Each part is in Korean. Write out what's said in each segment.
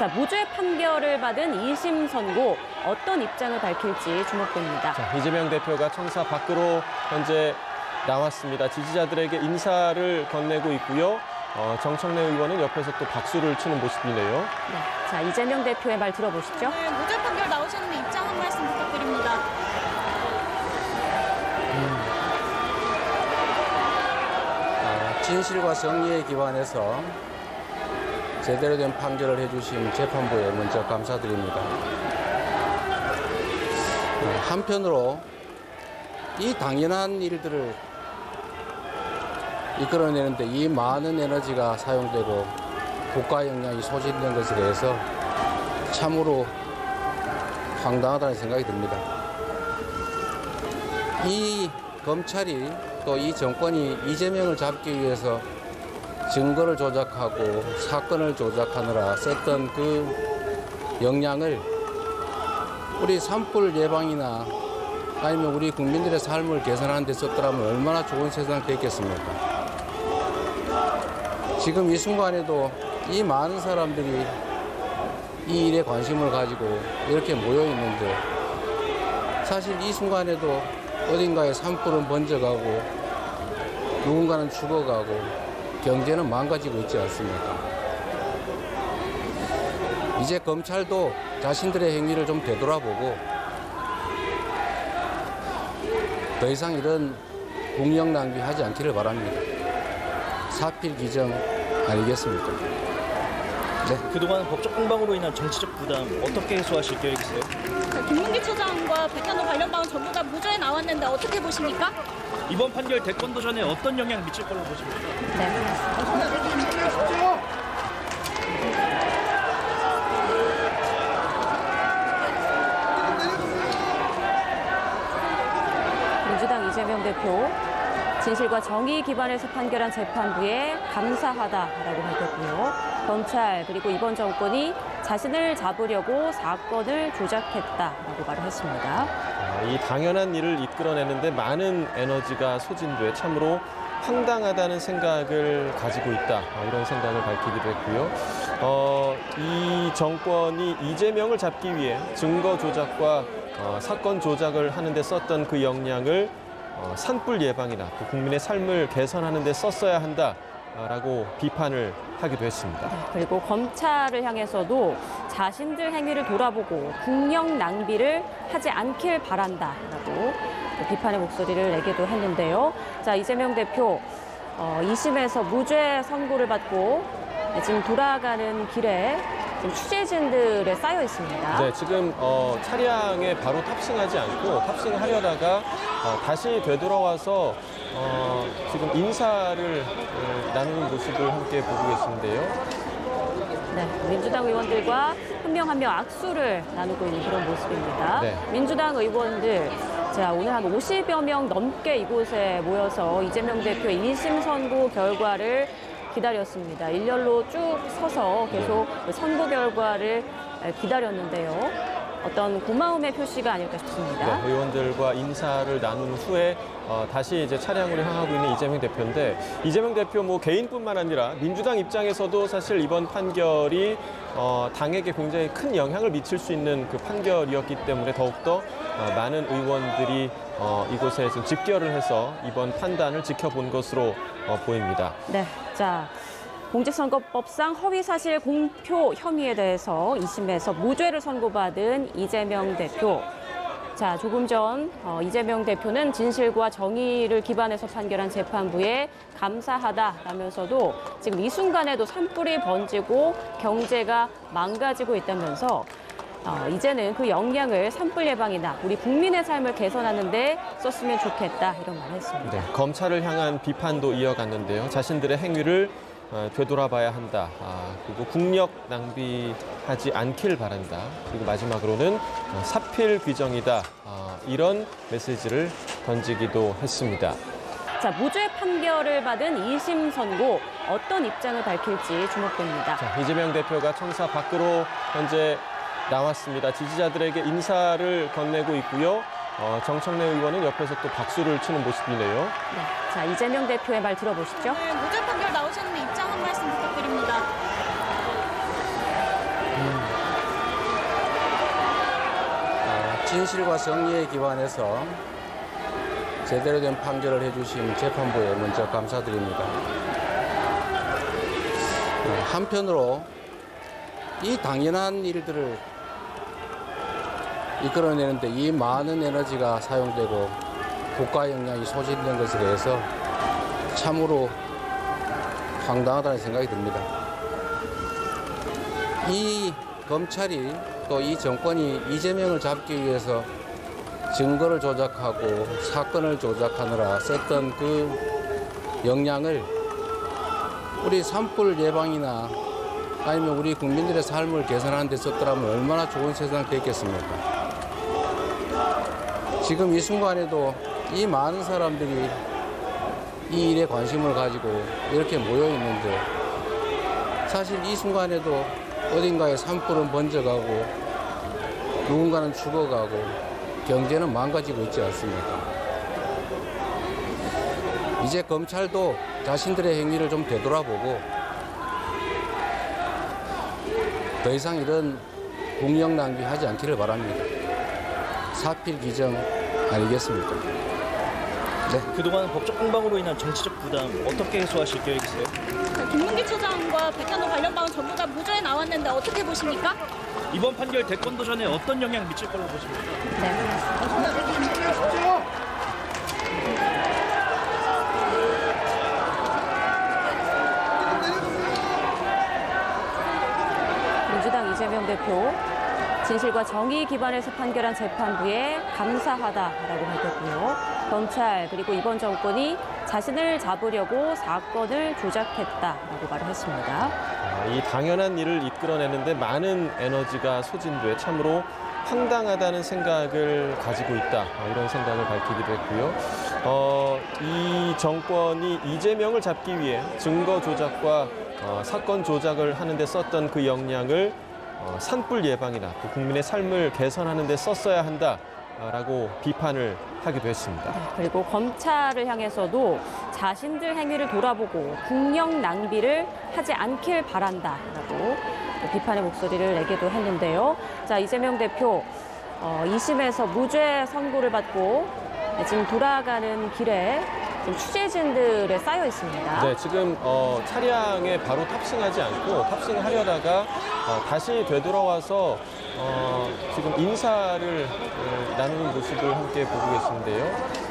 자, 무죄 판결을 받은 2심 선고 어떤 입장을 밝힐지 주목됩니다. 자, 이재명 대표가 청사 밖으로 현재 나왔습니다. 지지자들에게 인사를 건네고 있고요. 정청래 의원은 옆에서 또 박수를 치는 모습이네요. 네, 자, 이재명 대표의 말 들어보시죠. 네, 무죄 판결 나오셨는데 입장 한 말씀 부탁드립니다. 진실과 정의에 기반해서 제대로 된 판결을 해주신 재판부에 먼저 감사드립니다. 한편으로 이 당연한 일들을 이끌어내는데 이 많은 에너지가 사용되고 국가 역량이 소진된 것에 대해서 참으로 황당하다는 생각이 듭니다. 이 검찰이 또 이 정권이 이재명을 잡기 위해서 증거를 조작하고 사건을 조작하느라 썼던 그 역량을 우리 산불 예방이나 아니면 우리 국민들의 삶을 개선하는 데 썼더라면 얼마나 좋은 세상 됐겠습니까? 지금 이 순간에도 이 많은 사람들이 이 일에 관심을 가지고 이렇게 모여 있는데 사실 이 순간에도 어딘가에 산불은 번져가고 누군가는 죽어가고 경제는 망가지고 있지 않습니까? 이제 검찰도 자신들의 행위를 좀 되돌아보고 더 이상 이런 국력 낭비하지 않기를 바랍니다. 사필 기정 아니겠습니까? 네. 그동안 법적 공방으로 인한 정치적 부담 어떻게 해소하실 계획이세요? 김문기 처장과 백현호 관련 바은 전부 다 무죄에 나왔는데 어떻게 보십니까? 이번 판결 대권 도전에 어떤 영향을 미칠 걸로 보십니까? 민주당 이재명 대표, 진실과 정의 기반에서 판결한 재판부에 감사하다라고 밝혔고요. 검찰 그리고 이번 정권이 자신을 잡으려고 사건을 조작했다라고 말을 했습니다. 이 당연한 일을 이끌어내는데 많은 에너지가 소진돼 참으로 황당하다는 생각을 가지고 있다. 이런 생각을 밝히기도 했고요. 이 정권이 이재명을 잡기 위해 증거 조작과 사건 조작을 하는 데 썼던 그 역량을 산불 예방이나 또 국민의 삶을 개선하는 데 썼어야 한다라고 비판을 하기도 했습니다. 그리고 검찰을 향해서도 자신들 행위를 돌아보고 국력 낭비를 하지 않길 바란다라고 비판의 목소리를 내기도 했는데요. 자, 이재명 대표 2심에서 무죄 선고를 받고 지금 돌아가는 길에 지금 취재진들에 쌓여 있습니다. 네, 지금 차량에 바로 탑승하지 않고 탑승하려다가 다시 되돌아와서 지금 인사를 나누는 모습을 함께 보고 계신데요. 네, 민주당 의원들과 한 명 한 명 악수를 나누고 있는 그런 모습입니다. 네. 민주당 의원들, 자, 오늘 한 50여 명 넘게 이곳에 모여서 이재명 대표의 2심 선고 결과를 기다렸습니다. 일렬로 쭉 서서 계속 선고 결과를 기다렸는데요. 어떤 고마움의 표시가 아닐까 싶습니다. 네, 의원들과 인사를 나눈 후에 다시 이제 차량으로 향하고 있는 이재명 대표인데 이재명 대표 뭐 개인뿐만 아니라 민주당 입장에서도 사실 이번 판결이 당에게 굉장히 큰 영향을 미칠 수 있는 그 판결이었기 때문에 더욱더 많은 의원들이 이곳에 지금 집결을 해서 이번 판단을 지켜본 것으로 보입니다. 네, 자. 공직선거법상 허위사실 공표 혐의에 대해서 2심에서 무죄를 선고받은 이재명 대표. 자, 조금 전 이재명 대표는 진실과 정의를 기반해서 판결한 재판부에 감사하다라면서도 지금 이 순간에도 산불이 번지고 경제가 망가지고 있다면서 이제는 그 역량을 산불 예방이나 우리 국민의 삶을 개선하는 데 썼으면 좋겠다 이런 말을 했습니다. 네, 검찰을 향한 비판도 이어갔는데요. 자신들의 행위를 되돌아봐야 한다. 그리고 국력 낭비하지 않길 바란다. 그리고 마지막으로는 사필 규정이다. 이런 메시지를 던지기도 했습니다. 자, 무죄 판결을 받은 2심 선고 어떤 입장을 밝힐지 주목됩니다. 자, 이재명 대표가 청사 밖으로 현재 나왔습니다. 지지자들에게 인사를 건네고 있고요. 정청래 의원은 옆에서 또 박수를 치는 모습이네요. 네, 자, 이재명 대표의 말 들어보시죠. 네, 무죄 판결 나오셨는데 입장 한 말씀 부탁드립니다. 진실과 정의에 기반해서 제대로 된 판결을 해주신 재판부에 먼저 감사드립니다. 한편으로 이 당연한 일들을 이끌어내는데 이 많은 에너지가 사용되고 국가 역량이 소진된 것에 대해서 참으로 황당하다는 생각이 듭니다. 이 검찰이 또 이 정권이 이재명을 잡기 위해서 증거를 조작하고 사건을 조작하느라 썼던 그 역량을 우리 산불 예방이나 아니면 우리 국민들의 삶을 개선하는 데 썼더라면 얼마나 좋은 세상이 됐겠습니까? 지금 이 순간에도 이 많은 사람들이 이 일에 관심을 가지고 이렇게 모여 있는데 사실 이 순간에도 어딘가에 산불은 번져가고 누군가는 죽어가고 경제는 망가지고 있지 않습니까? 이제 검찰도 자신들의 행위를 좀 되돌아보고 더 이상 이런 국력 낭비하지 않기를 바랍니다. 사필 기정 아니겠습니까? 네. 그동안 법적 공방으로 인한 정치적 부담 어떻게 해소하실 계획이세요? 김문기 처장과 백현도 관련방은 전부 다 무죄에 나왔는데 어떻게 보십니까? 이번 판결 대권 도전에 어떤 영향 미칠 걸로 보십니까? 민주당 이재명 대표, 진실과 정의 기반에서 판결한 재판부에 감사하다라고 밝혔고요. 검찰 그리고 이번 정권이 자신을 잡으려고 사건을 조작했다라고 말을 했습니다. 이 당연한 일을 이끌어내는데 많은 에너지가 소진돼 참으로 황당하다는 생각을 가지고 있다. 이런 생각을 밝히기도 했고요. 이 정권이 이재명을 잡기 위해 증거 조작과 사건 조작을 하는데 썼던 그 역량을 산불 예방이나 또 국민의 삶을 개선하는 데 썼어야 한다라고 비판을 하기도 했습니다. 그리고 검찰을 향해서도 자신들 행위를 돌아보고 국력 낭비를 하지 않길 바란다라고 비판의 목소리를 내기도 했는데요. 자, 이재명 대표 2심에서 무죄 선고를 받고 지금 돌아가는 길에 지금 취재진들에 쌓여 있습니다. 네, 지금 차량에 바로 탑승하지 않고 탑승하려다가 다시 되돌아와서 지금 인사를 나누는 모습을 함께 보고 계신데요.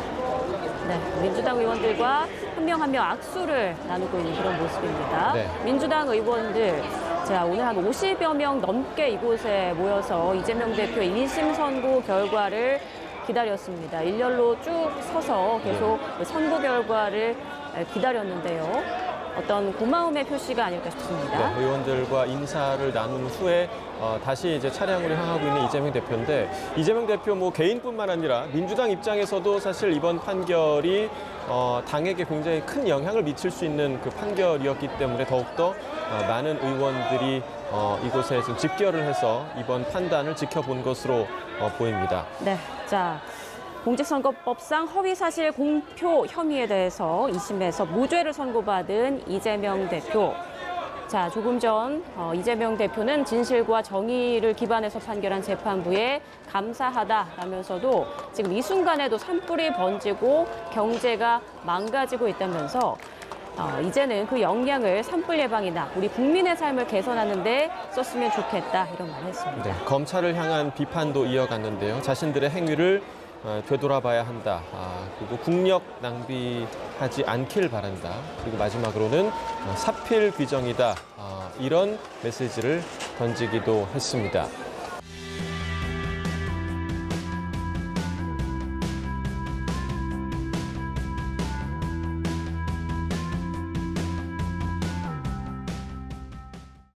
네, 민주당 의원들과 한 명 한 명 악수를 나누고 있는 그런 모습입니다. 네. 민주당 의원들, 자, 오늘 한 50여 명 넘게 이곳에 모여서 이재명 대표의 2심 선고 결과를 기다렸습니다. 일렬로 쭉 서서 계속 그 선고 결과를 기다렸는데요. 어떤 고마움의 표시가 아닐까 싶습니다. 네, 의원들과 인사를 나눈 후에 다시 이제 차량으로 향하고 있는 이재명 대표인데 이재명 대표 뭐 개인뿐만 아니라 민주당 입장에서도 사실 이번 판결이 당에게 굉장히 큰 영향을 미칠 수 있는 그 판결이었기 때문에 더욱더 많은 의원들이 이곳에 지금 집결을 해서 이번 판단을 지켜본 것으로 보입니다. 네, 자. 공직선거법상 허위사실 공표 혐의에 대해서 2심에서 무죄를 선고받은 이재명 대표. 자, 조금 전 이재명 대표는 진실과 정의를 기반해서 판결한 재판부에 감사하다라면서도 지금 이 순간에도 산불이 번지고 경제가 망가지고 있다면서 이제는 그 역량을 산불 예방이나 우리 국민의 삶을 개선하는 데 썼으면 좋겠다 이런 말을 했습니다. 네, 검찰을 향한 비판도 이어갔는데요. 자신들의 행위를 되돌아봐야 한다. 그리고 국력 낭비하지 않길 바란다. 그리고 마지막으로는 사필 규정이다. 이런 메시지를 던지기도 했습니다.